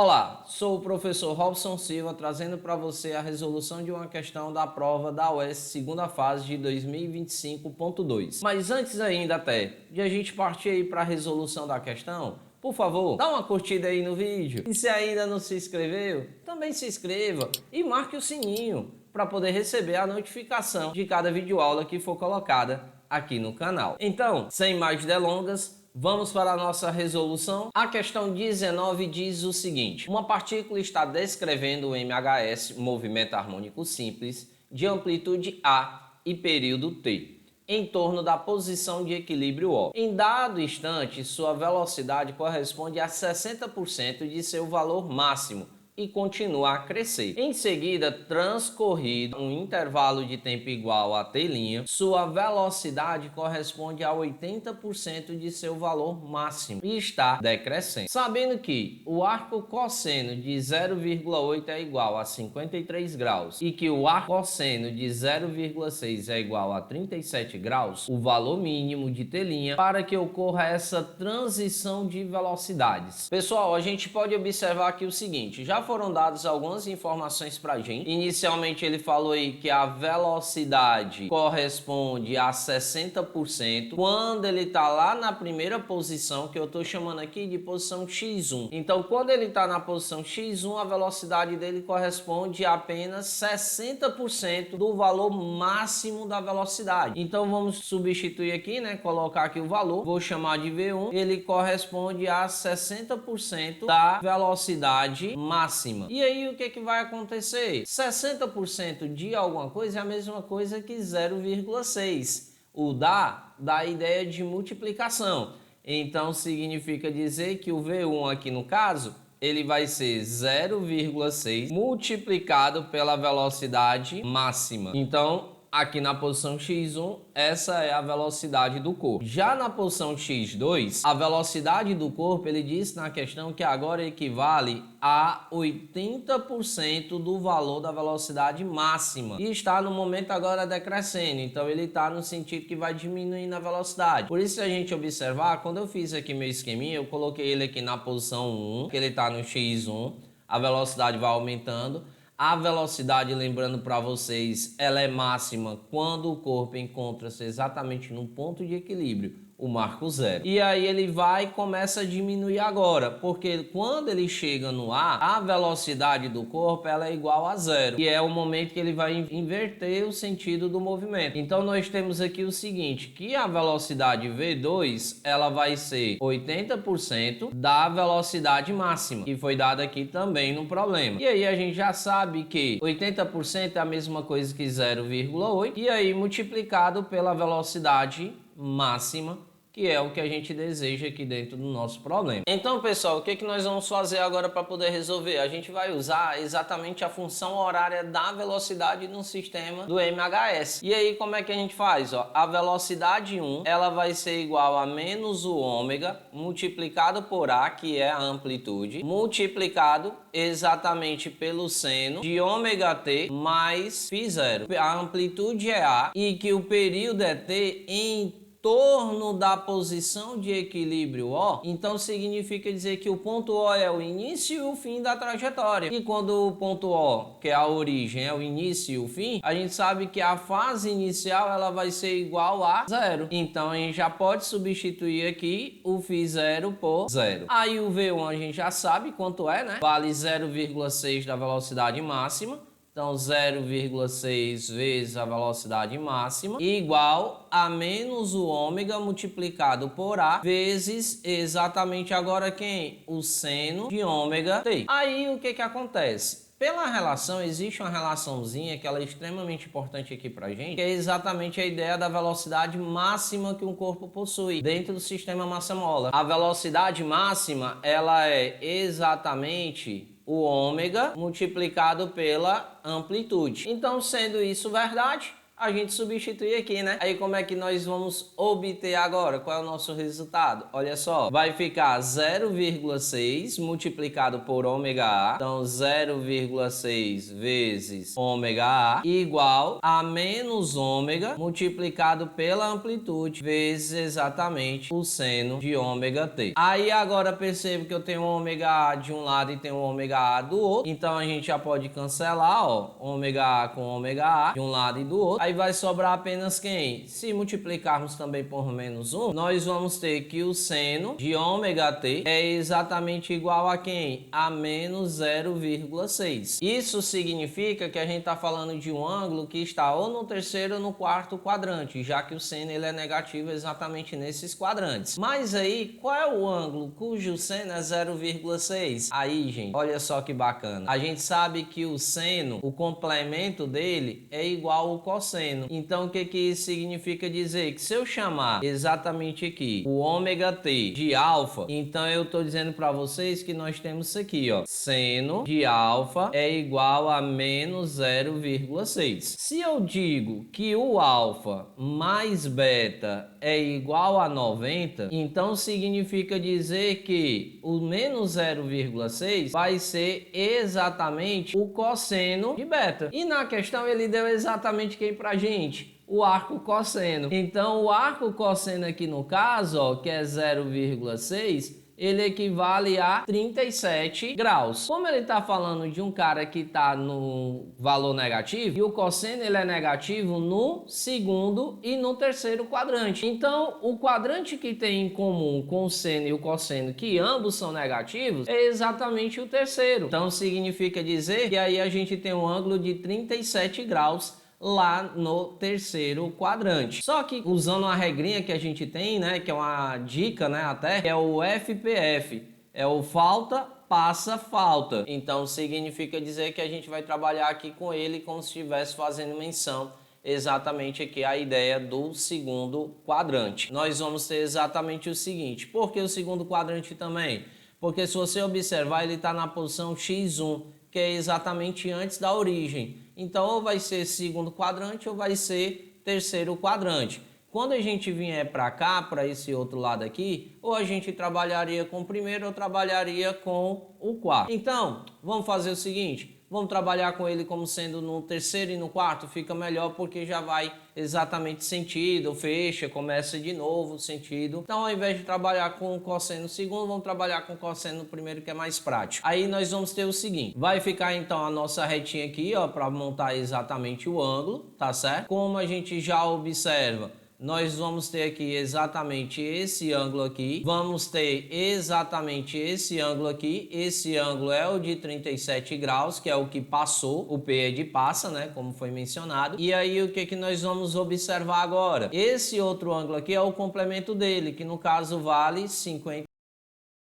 Olá, sou o professor Robson Silva trazendo para você a resolução de uma questão da prova da UES segunda fase de 2025.2. Mas antes ainda até de a gente partir aí para a resolução da questão, por favor, dá uma curtida aí no vídeo. E se ainda não se inscreveu, também se inscreva e marque o sininho para poder receber a notificação de cada videoaula que for colocada aqui no canal. Então, sem mais delongas, vamos para a nossa resolução. A questão 19 diz o seguinte: uma partícula está descrevendo o MHS, movimento harmônico simples, de amplitude A e período T, em torno da posição de equilíbrio O. Em dado instante, sua velocidade corresponde a 60% de seu valor máximo e continua a crescer. Em seguida, transcorrido um intervalo de tempo igual a t', sua velocidade corresponde a 80% de seu valor máximo e está decrescendo. Sabendo que o arco cosseno de 0,8 é igual a 53 graus e que o arco cosseno de 0,6 é igual a 37 graus, o valor mínimo de t' para que ocorra essa transição de velocidades. Pessoal, a gente pode observar aqui o seguinte: já foram dadas algumas informações para a gente. Inicialmente ele falou aí que a velocidade corresponde a 60% quando ele está lá na primeira posição, que eu estou chamando aqui de posição x1. Então, quando ele está na posição x1, a velocidade dele corresponde a apenas 60% do valor máximo da velocidade. Então, vamos substituir aqui, né? Colocar aqui o valor. Vou chamar de V1. Ele corresponde a 60% da velocidade máxima. E aí o que vai acontecer? 60% de alguma coisa é a mesma coisa que 0,6. O dá a ideia de multiplicação. Então significa dizer que o V1 aqui no caso, ele vai ser 0,6 multiplicado pela velocidade máxima. Então, aqui na posição x1, essa é a velocidade do corpo. Já na posição x2, a velocidade do corpo, ele disse na questão que agora equivale a 80% do valor da velocidade máxima. E está no momento agora decrescendo, então ele está no sentido que vai diminuindo a velocidade. Por isso, se a gente observar, quando eu fiz aqui meu esqueminha, eu coloquei ele aqui na posição 1, que ele está no x1, a velocidade vai aumentando. A velocidade, lembrando para vocês, ela é máxima quando o corpo encontra-se exatamente no ponto de equilíbrio, o marco zero. E aí ele vai e começa a diminuir agora, porque quando ele chega no ar, a velocidade do corpo ela é igual a zero. E é o momento que ele vai inverter o sentido do movimento. Então nós temos aqui o seguinte, que a velocidade V2, ela vai ser 80% da velocidade máxima, que foi dada aqui também no problema. E aí a gente já sabe que 80% é a mesma coisa que 0,8, e aí multiplicado pela velocidade máxima, que é o que a gente deseja aqui dentro do nosso problema. Então, pessoal, o que nós vamos fazer agora para poder resolver? A gente vai usar exatamente a função horária da velocidade no sistema do MHS. E aí, como é que a gente faz? Ó, a velocidade 1, ela vai ser igual a menos o ômega multiplicado por A, que é a amplitude, multiplicado exatamente pelo seno de ômega t mais φ0. A amplitude é A e que o período é t em torno da posição de equilíbrio O, então significa dizer que o ponto O é o início e o fim da trajetória. E quando o ponto O, que é a origem, é o início e o fim, a gente sabe que a fase inicial ela vai ser igual a zero. Então a gente já pode substituir aqui o φ0 por zero. Aí o V1 a gente já sabe quanto é, né? Vale 0,6 da velocidade máxima. Então, 0,6 vezes a velocidade máxima igual a menos o ômega multiplicado por A vezes exatamente agora quem? O seno de ômega t. Aí, o que acontece? Pela relação, existe uma relaçãozinha que ela é extremamente importante aqui pra gente, que é exatamente a ideia da velocidade máxima que um corpo possui dentro do sistema massa-mola. A velocidade máxima, ela é exatamente o ômega multiplicado pela amplitude. Então, sendo isso verdade, a gente substitui aqui, né? Aí como é que nós vamos obter agora? Qual é o nosso resultado? Olha só, vai ficar 0,6 multiplicado por ômega A, então 0,6 vezes ômega A igual a menos ômega multiplicado pela amplitude vezes exatamente o seno de ômega t. Aí agora percebo que eu tenho ômega A de um lado e tenho ômega A do outro, então a gente já pode cancelar, ó, ômega A com ômega A de um lado e do outro. Aí vai sobrar apenas quem? Se multiplicarmos também por menos 1, nós vamos ter que o seno de ômega t é exatamente igual a quem? A menos 0,6. Isso significa que a gente está falando de um ângulo que está ou no terceiro ou no quarto quadrante, já que o seno ele é negativo exatamente nesses quadrantes. Mas aí, qual é o ângulo cujo seno é 0,6? Aí, gente, olha só que bacana. A gente sabe que o seno, o complemento dele é igual ao cosseno. Então, o que que isso significa dizer? Que se eu chamar exatamente aqui o ômega t de alfa, então eu estou dizendo para vocês que nós temos isso aqui, ó. Seno de alfa é igual a menos 0,6. Se eu digo que o alfa mais beta é igual a 90, então significa dizer que o menos 0,6 vai ser exatamente o cosseno de beta. E na questão ele deu exatamente quem pra gente? O arco cosseno. Então o arco cosseno aqui no caso, ó, que é 0,6, ele equivale a 37 graus. Como ele está falando de um cara que está no valor negativo, e o cosseno ele é negativo no segundo e no terceiro quadrante. Então, o quadrante que tem em comum com o seno e o cosseno, que ambos são negativos, é exatamente o terceiro. Então, significa dizer que aí a gente tem um ângulo de 37 graus lá no terceiro quadrante. Só que usando a regrinha que a gente tem, né, que é uma dica, né, até, que é o FPF, é o falta, passa, falta. Então significa dizer que a gente vai trabalhar aqui com ele como se estivesse fazendo menção exatamente aqui a ideia do segundo quadrante. Nós vamos ter exatamente o seguinte. Por que o segundo quadrante também? Porque se você observar, ele está na posição x1, que é exatamente antes da origem. Então, ou vai ser segundo quadrante ou vai ser terceiro quadrante. Quando a gente vier para cá, para esse outro lado aqui, ou a gente trabalharia com o primeiro ou trabalharia com o quarto. Então, vamos fazer o seguinte. Vamos trabalhar com ele como sendo no terceiro e no quarto, fica melhor porque já vai exatamente sentido, fecha, começa de novo o sentido. Então, ao invés de trabalhar com o cosseno segundo, vamos trabalhar com o cosseno primeiro, que é mais prático. Aí nós vamos ter o seguinte, vai ficar então a nossa retinha aqui, ó, para montar exatamente o ângulo, tá certo? Como a gente já observa, nós vamos ter aqui exatamente esse ângulo aqui, vamos ter exatamente esse ângulo aqui, esse ângulo é o de 37 graus, que é o que passou, o P é de passa, né, como foi mencionado. E aí o que que nós vamos observar agora? Esse outro ângulo aqui é o complemento dele, que no caso vale 50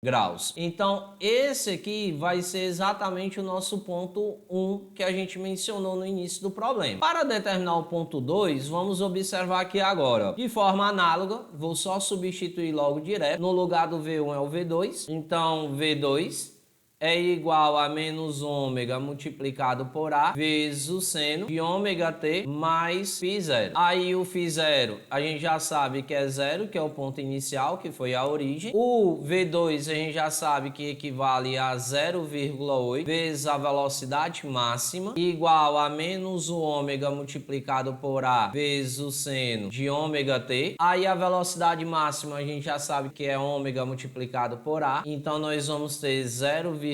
graus. Então, esse aqui vai ser exatamente o nosso ponto 1 que a gente mencionou no início do problema. Para determinar o ponto 2, vamos observar aqui agora. De forma análoga, vou só substituir logo direto. No lugar do V1 é o V2. Então, V2 é igual a menos ômega multiplicado por A vezes o seno de ômega t mais φ0. Aí o φ0 a gente já sabe que é 0, que é o ponto inicial, que foi a origem. O V2 a gente já sabe que equivale a 0,8 vezes a velocidade máxima, igual a menos o ômega multiplicado por A vezes o seno de ômega t. Aí a velocidade máxima a gente já sabe que é ômega multiplicado por A. Então nós vamos ter 0,8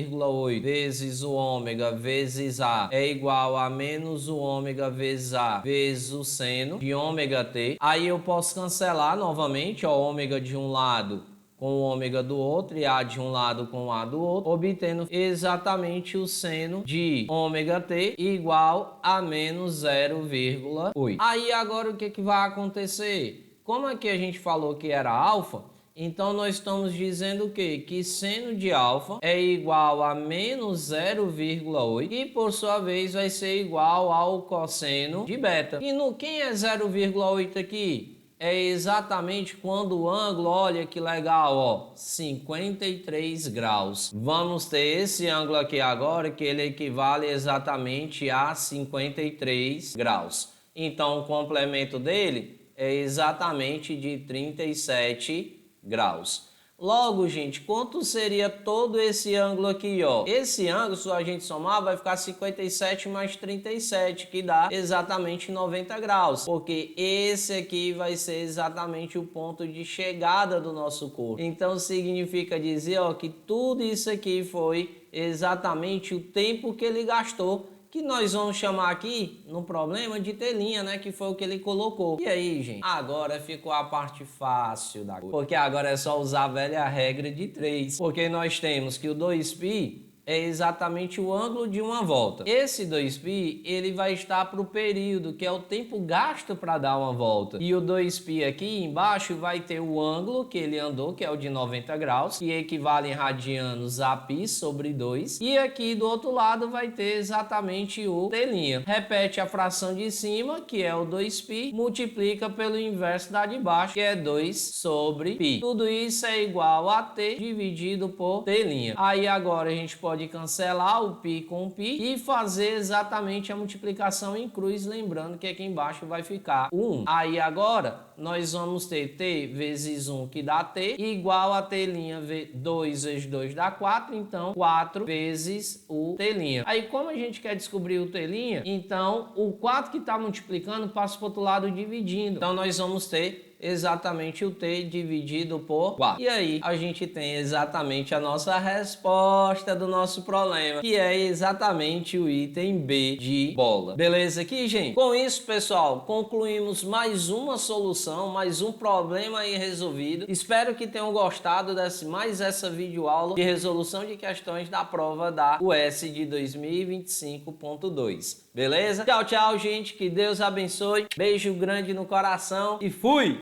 vezes o ômega vezes A é igual a menos o ômega vezes A vezes o seno de ômega t. Aí eu posso cancelar novamente o ômega de um lado com o ômega do outro e A de um lado com o A do outro, obtendo exatamente o seno de ômega t igual a menos 0,8. Aí agora o que que vai acontecer? Como aqui a gente falou que era alfa, então nós estamos dizendo o quê? Que seno de alfa é igual a menos 0,8 e por sua vez vai ser igual ao cosseno de beta. E no quem é 0,8 aqui? É exatamente quando o ângulo, olha que legal, ó, 53 graus. Vamos ter esse ângulo aqui agora, que ele equivale exatamente a 53 graus. Então, o complemento dele é exatamente de 37 graus. Logo, gente, quanto seria todo esse ângulo aqui, ó? Esse ângulo, se a gente somar, vai ficar 57 mais 37, que dá exatamente 90 graus. Porque esse aqui vai ser exatamente o ponto de chegada do nosso corpo. Então, significa dizer, ó, que tudo isso aqui foi exatamente o tempo que ele gastou, que nós vamos chamar aqui, no problema, de telinha, né? Que foi o que ele colocou. E aí, gente? Agora ficou a parte fácil da coisa. Porque agora é só usar a velha regra de 3. Porque nós temos que o 2π é exatamente o ângulo de uma volta. Esse 2π, ele vai estar para o período, que é o tempo gasto para dar uma volta. E o 2π aqui embaixo vai ter o ângulo que ele andou, que é o de 90 graus, que equivale em radianos a π sobre 2. E aqui do outro lado vai ter exatamente o telinha. Repete a fração de cima, que é o 2π, multiplica pelo inverso da de baixo, que é 2 sobre π. Tudo isso é igual a t dividido por telinha. Aí agora a gente pode cancelar o π com o π e fazer exatamente a multiplicação em cruz, lembrando que aqui embaixo vai ficar o 1. Aí agora nós vamos ter t vezes 1, que dá t, igual a t', 2 vezes 2 dá 4, então 4 vezes o t'. Aí como a gente quer descobrir o t', então o 4 que está multiplicando passa para o outro lado dividindo. Então nós vamos ter exatamente o t dividido por 4. E aí a gente tem exatamente a nossa resposta do nosso problema, que é exatamente o item B de bola. Beleza aqui, gente? Com isso, pessoal, concluímos mais uma solução, mais um problema aí resolvido. Espero que tenham gostado desse mais essa videoaula de resolução de questões da prova da US de 2025.2. Beleza? Tchau, tchau, gente. Que Deus abençoe. Beijo grande no coração e fui!